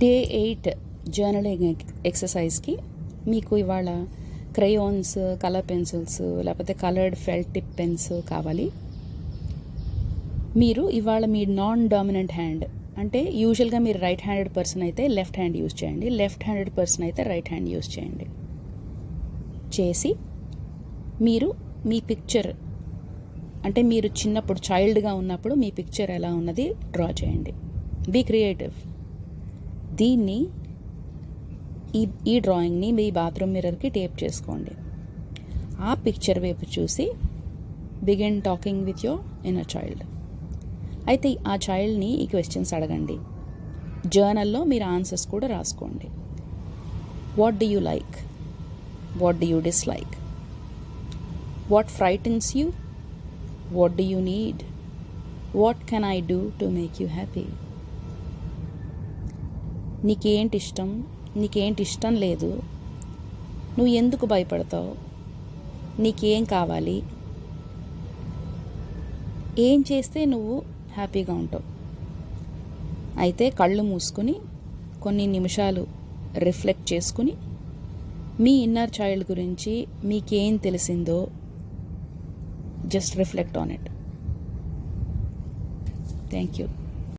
Day 8 journaling ఎక్సర్సైజ్కి మీకు ఇవాళ crayons, colour pencils, లేకపోతే కలర్డ్ ఫెల్ట్ టిప్ పెన్స్ కావాలి. మీరు ఇవాళ మీ నాన్ డామినెంట్ హ్యాండ్, అంటే యూజువల్గా మీరు రైట్ హ్యాండెడ్ పర్సన్ అయితే లెఫ్ట్ హ్యాండ్ యూజ్ చేయండి, లెఫ్ట్ హ్యాండెడ్ పర్సన్ అయితే రైట్ హ్యాండ్ యూజ్ చేయండి. చేసి మీరు మీ పిక్చర్, అంటే మీరు చిన్నప్పుడు చైల్డ్గా ఉన్నప్పుడు మీ పిక్చర్ ఎలా ఉన్నది డ్రా చేయండి. Be creative. దీన్ని ఈ డ్రాయింగ్ని మీ బాత్రూమ్ మిర్రర్కి టేప్ చేసుకోండి. ఆ పిక్చర్ వైపు చూసి begin talking with your inner child. అయితే ఆ చైల్డ్ని ఈ క్వశ్చన్స్ అడగండి. జర్నల్లో మీరు ఆన్సర్స్ కూడా రాసుకోండి. What do you like? What do you dislike? What frightens you? What do you need? What can I do to make you happy? నీకేంటి ఇష్టం, నీకేంటి ఇష్టం లేదు, నువ్వు ఎందుకు భయపడతావు, నీకేం కావాలి, ఏం చేస్తే నువ్వు హ్యాపీగా ఉంటావు. అయితే కళ్ళు మూసుకుని కొన్ని నిమిషాలు రిఫ్లెక్ట్ చేసుకుని మీ ఇన్నర్ చైల్డ్ గురించి మీకేం తెలిసిందో just reflect on it. Thank you.